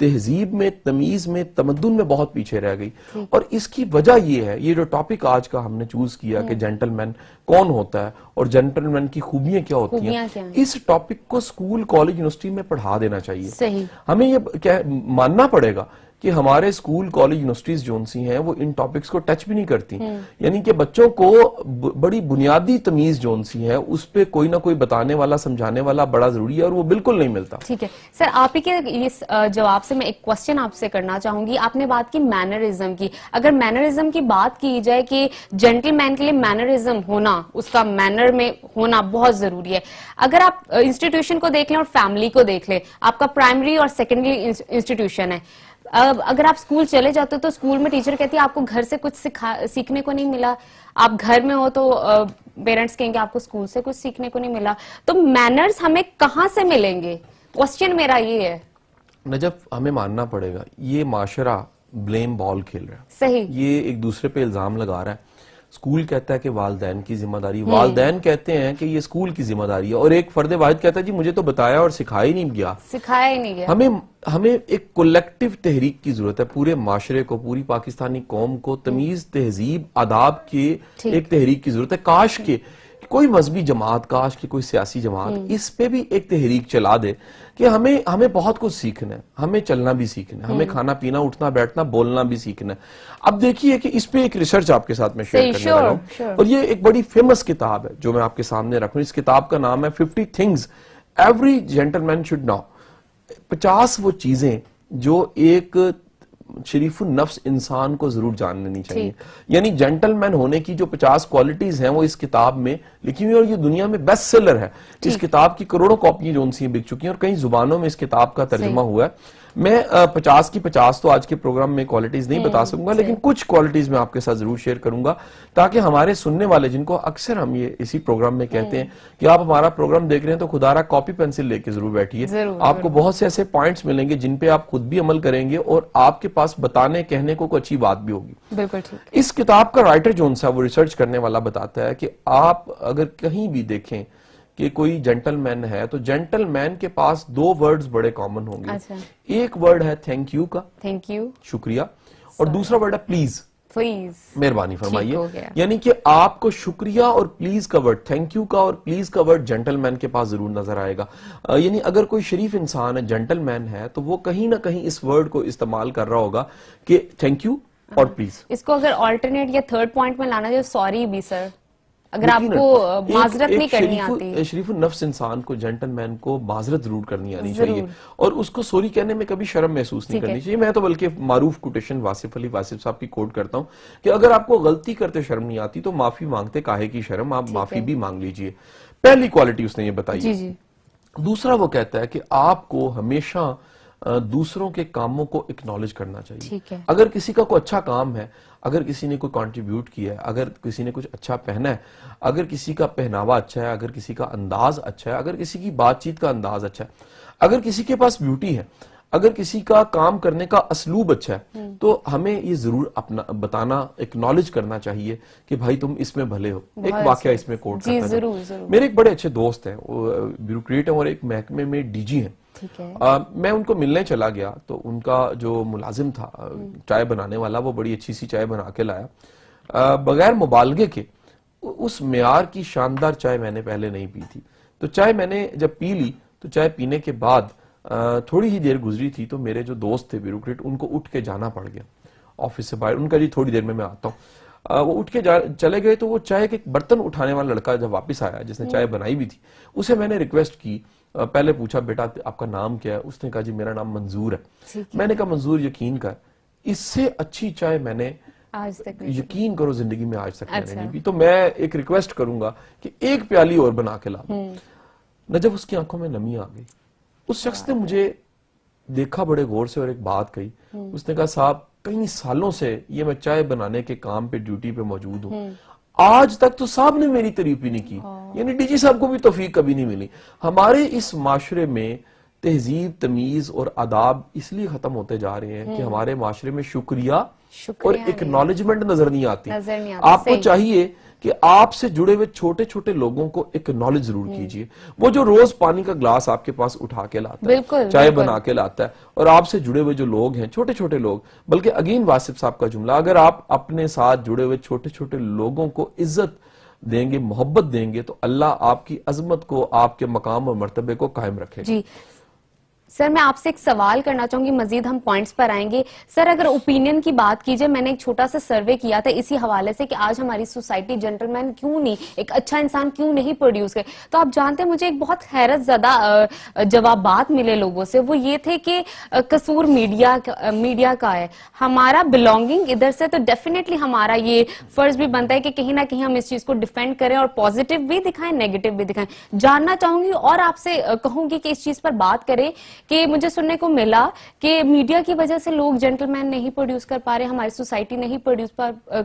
تہذیب میں، تمیز میں، تمدن میں بہت پیچھے رہ گئی. اور اس کی وجہ یہ ہے، یہ جو ٹاپک آج کا ہم نے چوز کیا کہ جینٹل مین کون ہوتا ہے اور جینٹل مین کی خوبیاں کیا ہوتی ہیں، اس ٹاپک کو اسکول، کالج، یونیورسٹی میں پڑھا دینا چاہیے. ہمیں یہ ماننا پڑے گا کہ ہمارے اسکول، کالج، یونیورسٹیز جو سی ہیں وہ ان ٹاپکس کو ٹچ بھی نہیں کرتی. یعنی کہ بچوں کو بڑی بنیادی تمیز جو سی ہے اس پہ کوئی نہ کوئی بتانے والا، سمجھانے والا بڑا ضروری ہے، اور وہ بالکل نہیں ملتا. ٹھیک ہے سر، آپ ہی کے اس جواب سے میں ایک کوسچن آپ سے کرنا چاہوں گی. آپ نے بات کی مینرزم کی. اگر مینرزم کی بات کی جائے کہ جینٹل مین کے لیے مینرزم ہونا، اس کا مینر میں ہونا بہت ضروری ہے. اگر آپ انسٹیٹیوشن کو دیکھ لیں اور فیملی کو دیکھ لیں، آپ کا پرائمری اور سیکنڈری انسٹیٹیوشن ہے. اگر آپ اسکول چلے جاتے ہو تو اسکول میں ٹیچر کہتی ہے آپ کو گھر سے کچھ سیکھنے کو نہیں ملا. آپ گھر میں ہو تو پیرنٹس کہیں گے آپ کو اسکول سے کچھ سیکھنے کو نہیں ملا. تو مینرز ہمیں کہاں سے ملیں گے؟ کوسچن میرا یہ ہے. نجف، ہمیں ماننا پڑے گا یہ معاشرہ بلیم بال کھیل رہا ہے. صحیح. یہ ایک دوسرے پہ الزام لگا رہا ہے. اسکول کہتا ہے کہ والدین کی ذمہ داری، والدین کہتے ہیں کہ یہ اسکول کی ذمہ داری ہے، اور ایک فرد واحد کہتا ہے جی مجھے تو بتایا اور سکھایا ہی نہیں گیا. ہمیں ایک کولیکٹیو تحریک کی ضرورت ہے. پورے معاشرے کو، پوری پاکستانی قوم کو تمیز، تہذیب، آداب کی ایک تحریک کی ضرورت ہے. کاش کہ کوئی مذہبی جماعت، کاش کہ کوئی سیاسی جماعت اس پہ بھی ایک تحریک چلا دے کہ ہمیں بہت کچھ سیکھنا ہے، ہمیں چلنا بھی سیکھنا ہے، ہمیں کھانا پینا، اٹھنا بیٹھنا، بولنا بھی سیکھنا ہے. اب دیکھیے کہ اس پہ ایک ریسرچ آپ کے ساتھ میں شیئر کرنے لگا ہوں، اور یہ ایک بڑی فیمس کتاب ہے جو میں آپ کے سامنے رکھوں. اس کتاب کا نام ہے 50 Things Every Gentleman Should Know. 50 وہ چیزیں جو ایک شریف النفس انسان کو ضرور جان لینی چاہیے. یعنی جینٹل مین ہونے کی جو 50 کوالٹیز ہیں وہ اس کتاب میں لکھی ہوئی، اور یہ دنیا میں بیسٹ سیلر ہے. اس کتاب کی کروڑوں کاپیاں جو ان سے بک چکی ہیں، اور کئی زبانوں میں اس کتاب کا ترجمہ ہوا ہے. میں 50 کی 50 تو آج کے پروگرام میں کوالٹیز نہیں بتا سکوں گا، لیکن کچھ کوالٹیز میں آپ کے ساتھ ضرور شیئر کروں گا تاکہ ہمارے سننے والے، جن کو اکثر ہم یہ اسی پروگرام میں کہتے ہیں کہ آپ ہمارا پروگرام دیکھ رہے ہیں تو خدا را کاپی پینسل لے کے ضرور بیٹھیے. آپ کو بہت سے ایسے پوائنٹس ملیں گے جن پہ آپ خود بھی عمل کریں گے، اور آپ کے پاس بتانے کہنے کو کوئی اچھی بات بھی ہوگی. بالکل ٹھیک. اس کتاب کا رائٹر جو ہے وہ ریسرچ کرنے والا بتاتا ہے کہ آپ اگر کہیں بھی دیکھیں کہ کوئی جینٹل مین ہے تو جینٹل مین کے پاس 2 ورڈز بڑے کامن ہوں گے. ایک ورڈ ہے تھینک یو کا، تھینک یو، شکریہ، اور دوسرا ورڈ ہے پلیز، مہربانی فرمائیے. یعنی کہ آپ کو شکریہ اور پلیز کا ورڈ، تھینک یو کا اور پلیز کا ورڈ جینٹل مین کے پاس ضرور نظر آئے گا. یعنی اگر کوئی شریف انسان ہے، جینٹل مین ہے، تو وہ کہیں نہ کہیں اس ورڈ کو استعمال کر رہا ہوگا کہ تھینک یو اور پلیز. اس کو اگر آلٹرنیٹ یا تھرڈ پوائنٹ میں لانا جو سوری بھی سر، اگر آپ کو معذرت نہیں کرنی آتی. شریف النفس انسان کو، جینٹل مین کو معذرت ضرور کرنی آنی چاہیے، اور اس کو سوری کہنے میں کبھی شرم محسوس نہیں کرنی چاہیے. میں تو بلکہ معروف کوٹیشن واصف علی واصف صاحب کی کوٹ کرتا ہوں کہ اگر آپ کو غلطی کرتے شرم نہیں آتی تو معافی مانگتے کاہے کی شرم، آپ معافی بھی مانگ لیجئے. پہلی کوالٹی اس نے یہ بتائی. دوسرا وہ کہتا ہے کہ آپ کو ہمیشہ دوسروں کے کاموں کو اکنالج کرنا چاہیے. اگر کسی کا کوئی اچھا کام ہے، اگر کسی نے کوئی کنٹریبیوٹ کیا ہے، اگر کسی نے کچھ اچھا پہنا ہے، اگر کسی کا پہناوا اچھا ہے، اگر کسی کا انداز اچھا ہے، اگر کسی کی بات چیت کا انداز اچھا ہے، اگر کسی کے پاس بیوٹی ہے، اگر کسی کا کام کرنے کا اسلوب اچھا ہے، تو ہمیں یہ ضرور اپنا بتانا، اکنالج کرنا چاہیے کہ بھائی تم اس میں بھلے ہو. ایک واقعہ اس میں کوٹ کرتا ہے. میرے ایک بڑے اچھے دوست ہیں، وہ بیوروکریٹ ہیں اور ایک محکمے میں ڈی جی ہیں. میں ان کو ملنے چلا گیا تو ان کا جو ملازم تھا چائے بنانے والا، وہ بڑی اچھی سی چائے بنا کے لایا. بغیر مبالغے کے اس معیار کی شاندار چائے میں نے پہلے نہیں پی تھی. تو چائے میں نے جب پی لی تو چائے پینے کے بعد تھوڑی ہی دیر گزری تھی تو میرے جو دوست تھے بیوروکریٹ، ان کو اٹھ کے جانا پڑ گیا آفس سے باہر. ان کا جی تھوڑی دیر میں آتا ہوں. وہ اٹھ کے چلے گئے تو وہ چائے کے برتن اٹھانے والا لڑکا جب واپس آیا، جس نے چائے بنائی بھی تھی، اسے میں نے ریکویسٹ کی. پہلے پوچھا بیٹا آپ کا نام کیا ہے؟ اس نے کہا جی میرا نام منظور ہے. میں نے کہا منظور یقین کر، اس سے اچھی چائے میں نے یقین کرو زندگی میں آج تک میں نے نہیں پی. تو میں ایک ریکویسٹ کروں گا کہ ایک پیالی اور بنا کے لا دو. نجف اس کی آنکھوں میں نمی آ گئی. اس شخص نے مجھے دیکھا بڑے غور سے اور ایک بات کہی. اس نے کہا صاحب کئی سالوں سے یہ میں چائے بنانے کے کام پہ ڈیوٹی پہ موجود ہوں، آج تک تو صاحب نے میری تعریف بھی نہیں کی. یعنی ڈی جی صاحب کو بھی توفیق کبھی نہیں ملی. ہمارے اس معاشرے میں تہذیب، تمیز اور آداب اس لیے ختم ہوتے جا رہے ہیں کہ ہمارے معاشرے میں شکریہ اور اکنالجمنٹ نظر نہیں آتی. آپ کو چاہیے کہ آپ سے جڑے ہوئے چھوٹے چھوٹے لوگوں کو اکنالج ضرور کیجئے. وہ جو روز پانی کا گلاس آپ کے پاس اٹھا کے لاتا ہے, چائے بنا کے لاتا ہے, اور آپ سے جڑے ہوئے جو لوگ ہیں, چھوٹے چھوٹے لوگ, بلکہ اگین واسف صاحب کا جملہ, اگر آپ اپنے ساتھ جڑے ہوئے چھوٹے چھوٹے لوگوں کو عزت دیں گے, محبت دیں گے, تو اللہ آپ کی عظمت کو, آپ کے مقام اور مرتبے کو قائم رکھے گا. جی سر, میں آپ سے ایک سوال کرنا چاہوں گی, مزید ہم پوائنٹس پر آئیں گے. سر اگر اوپینین کی بات کی جائے, میں نے ایک چھوٹا سا سروے کیا تھا اسی حوالے سے کہ آج ہماری سوسائٹی جینٹل مین کیوں نہیں, ایک اچھا انسان کیوں نہیں پروڈیوس کرے, تو آپ جانتے ہیں مجھے ایک بہت حیرت زدہ جوابات ملے لوگوں سے. وہ یہ تھے کہ قصور میڈیا کا ہے, ہمارا بلونگنگ ادھر سے, تو ڈیفینیٹلی ہمارا یہ فرض بھی بنتا ہے کہ کہیں نہ کہیں ہم اس چیز کو ڈیفینڈ کریں اور پازیٹیو بھی دکھائیں, نیگیٹو بھی دکھائیں. جاننا چاہوں گی اور آپ سے کہوں گی کہ اس چیز پر بات کریں کہ مجھے سننے کو ملا کہ میڈیا کی وجہ سے لوگ جینٹل مین نہیں پروڈیوس کر پا رہے, ہماری سوسائٹی نہیں پروڈیوس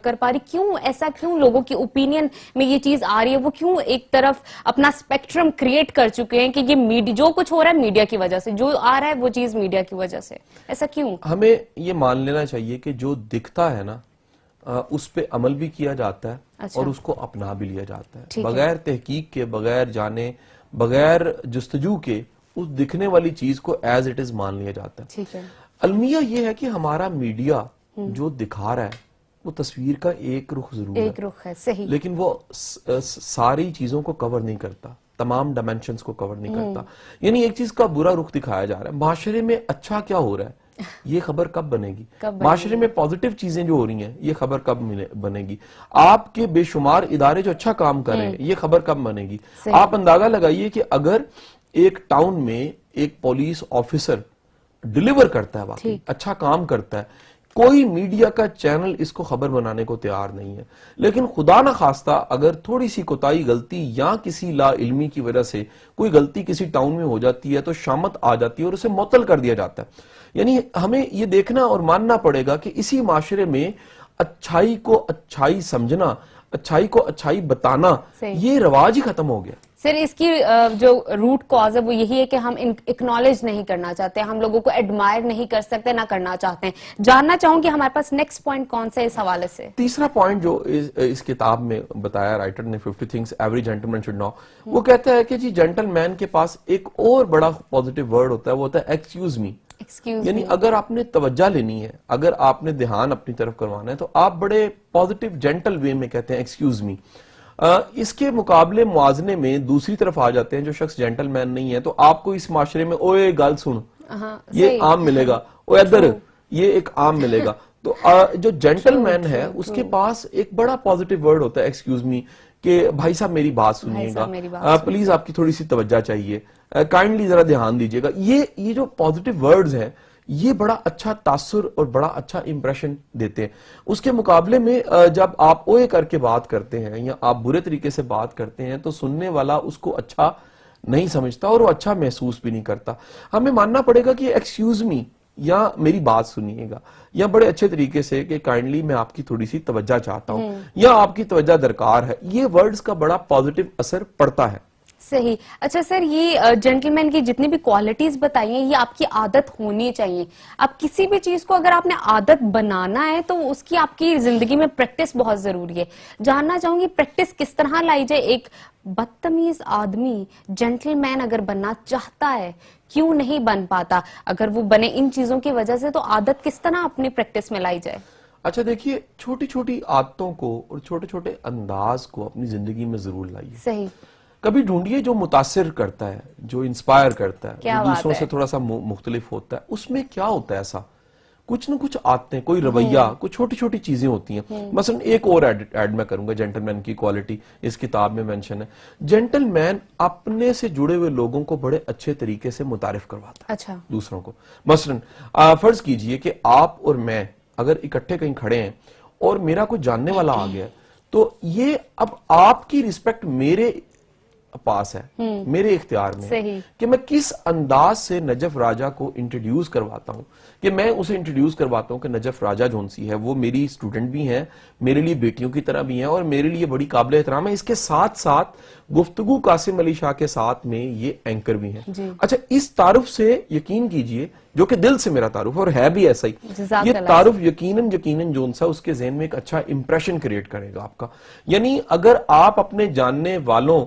کر پا رہی. کیوں ایسا, کیوں لوگوں کی اوپینین میں یہ چیز آ رہی ہے, وہ کیوں ایک طرف اپنا اسپیکٹرم کریٹ کر چکے ہیں کہ یہ جو کچھ ہو رہا ہے میڈیا کی وجہ سے, جو آ رہا ہے وہ چیز میڈیا کی وجہ سے, ایسا کیوں؟ ہمیں یہ مان لینا چاہیے کہ جو دکھتا ہے نا اس پہ عمل بھی کیا جاتا ہے اور اس کو اپنا بھی لیا جاتا ہے, بغیر تحقیق کے, بغیر جانے, بغیر جستجو کے اس دکھنے والی چیز کو ایز اٹ از مان لیا جاتا ہے. المیہ یہ ہے کہ ہمارا میڈیا جو دکھا رہا ہے وہ تصویر کا ایک رخ ضرور ہے, صحیح, لیکن وہ ساری چیزوں کو کور نہیں کرتا, تمام ڈائمینشنز کو کور نہیں کرتا. یعنی ایک چیز کا برا رخ دکھایا جا رہا ہے, معاشرے میں اچھا کیا ہو رہا ہے یہ خبر کب بنے گی, معاشرے میں پازیٹیو چیزیں جو ہو رہی ہیں یہ خبر کب بنے گی, آپ کے بے شمار ادارے جو اچھا کام کر رہے ہیں یہ خبر کب بنے گی. آپ اندازہ لگائیے کہ اگر ایک ٹاؤن میں ایک پولیس آفیسر ڈیلیور کرتا ہے, واقعی اچھا کام کرتا ہے, کوئی میڈیا کا چینل اس کو خبر بنانے کو تیار نہیں ہے. لیکن خدا نہ خواستہ اگر تھوڑی سی کوتاہی, غلطی یا کسی لا علمی کی وجہ سے کوئی غلطی کسی ٹاؤن میں ہو جاتی ہے تو شامت آ جاتی ہے اور اسے معطل کر دیا جاتا ہے. یعنی ہمیں یہ دیکھنا اور ماننا پڑے گا کہ اسی معاشرے میں اچھائی کو اچھائی سمجھنا, اچھائی کو اچھائی بتانا, یہ رواج ہی ختم ہو گیا. سر اس کی جو روٹ کاز ہے وہ یہی ہے کہ ہم اکنالج نہیں کرنا چاہتے, ہم لوگوں کو ایڈمائر نہیں کر سکتے, نہ کرنا چاہتے ہیں. جاننا چاہوں کہ ہمارے پاس نیکسٹ پوائنٹ کون سا ہے اس حوالے سے. تیسرا پوائنٹ جو اس کتاب میں بتایا رائٹر نے, 50 things every gentleman should know, وہ کہتا ہے کہ جی جینٹل مین کے پاس ایک اور بڑا پازیٹیو ورڈ ہوتا ہے, وہ ہوتا ہے ایکسکیوز می. یعنی اگر آپ نے توجہ لینی ہے, اگر آپ نے دھیان اپنی طرف کروانا ہے, تو آپ بڑے پازیٹیو جینٹل وے میں کہتے ہیں ایکسکیوز می. اس کے مقابلے موازنے میں دوسری طرف آ جاتے ہیں جو شخص جینٹل مین نہیں ہے, تو آپ کو اس معاشرے میں اوے گال سن, یہ عام ملے گا, اوے ادھر, یہ ایک عام ملے گا. تو جو جینٹل مین ہے اس کے پاس ایک بڑا پازیٹیو ورڈ ہوتا ہے ایکسکیوز می, کہ بھائی صاحب میری بات سنیے گا, پلیز آپ کی تھوڑی سی توجہ چاہیے, کائنڈلی ذرا دھیان دیجیے گا. یہ جو پازیٹیو ورڈز ہیں یہ بڑا اچھا تاثر اور بڑا اچھا امپریشن دیتے ہیں. اس کے مقابلے میں جب آپ اوے کر کے بات کرتے ہیں یا آپ برے طریقے سے بات کرتے ہیں تو سننے والا اس کو اچھا نہیں سمجھتا اور وہ اچھا محسوس بھی نہیں کرتا. ہمیں ماننا پڑے گا کہ ایکسکیوز می یا میری بات سنیے گا یا بڑے اچھے طریقے سے کہ کائنڈلی میں آپ کی تھوڑی سی توجہ چاہتا ہوں یا آپ کی توجہ درکار ہے, یہ ورڈز کا بڑا پازیٹیو اثر پڑتا ہے. صحیح. اچھا سر, یہ جینٹل مین کی جتنی بھی کوالٹیز بتائی ہیں یہ آپ کی عادت ہونی چاہیے. اب کسی بھی چیز کو اگر آپ نے عادت بنانا ہے تو اس کی آپ کی زندگی میں پریکٹس بہت ضروری ہے. جاننا چاہوں گی پریکٹس کس طرح لائی جائے. ایک بدتمیز آدمی جینٹل مین اگر بننا چاہتا ہے کیوں نہیں بن پاتا, اگر وہ بنے ان چیزوں کی وجہ سے, تو عادت کس طرح اپنی پریکٹس میں لائی جائے؟ اچھا دیکھیے, چھوٹی چھوٹی عادتوں کو اور چھوٹے چھوٹے انداز کو اپنی زندگی میں ضرور لائیے. صحیح. کبھی ڈھونڈیے جو متاثر کرتا ہے, جو انسپائر کرتا ہے, جو دوسروں سے تھوڑا سا مختلف ہوتا ہے. اس میں کیا ہوتا ہے ایسا, کچھ نہ کچھ آتے ہیں, کوئی رویہ, کچھ چھوٹی چھوٹی چیزیں ہوتی ہیں. مثلا ایک اور ایڈ میں کروں گا, جینٹل مین کی کوالٹی اس کتاب میں مینشن ہے. جینٹل مین اپنے سے جڑے ہوئے لوگوں کو بڑے اچھے طریقے سے متعارف کرواتا ہے. اچھا. دوسروں کو. مثلا فرض کیجئے کہ آپ اور میں اگر اکٹھے کہیں کھڑے ہیں اور میرا کوئی جاننے والا آ گیا, تو یہ اب آپ کی ریسپیکٹ میرے پاس ہے میرے اختیار میں کہ میں کس انداز سے نجف راجہ کو انٹروڈیوس کرواتا ہوں، کہ میں اسے انٹروڈیوس کرواتا ہوں کہ نجف راجہ جون سی ہے وہ میری اسٹوڈنٹ بھی ہیں، میرے لیے بیٹیوں کی طرح بھی ہیں اور میرے لیے بڑی قابل احترام ہے. اس کے ساتھ ساتھ گفتگو قاسم علی شاہ کے ساتھ میں یہ اینکر بھی ہیں. اچھا اس تعارف سے یقین کیجئے، جو کہ دل سے میرا تعارف اور ہے بھی ایسا ہی، یہ تعارف یقیناً جون سا اس کے ذہن میں ایک اچھا امپریشن کریٹ کرے گا آپ کا. یعنی اگر آپ اپنے جاننے والوں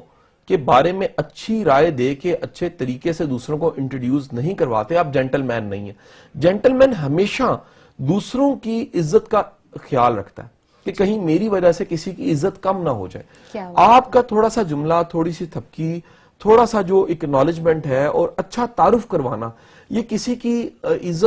کے بارے میں اچھی رائے دے کے اچھے طریقے سے دوسروں کو انٹروڈیوس نہیں کرواتے، آپ جینٹل مین نہیں ہیں. جینٹل مین ہمیشہ دوسروں کی عزت کا خیال رکھتا ہے کہ کہیں میری وجہ سے کسی کی عزت کم نہ ہو جائے. آپ کا تھوڑا سا جملہ، تھوڑی سی تھپکی، تھوڑا سا جو اکنالجمنٹ ہے اور اچھا تعارف کروانا، یہ کسی کی عزت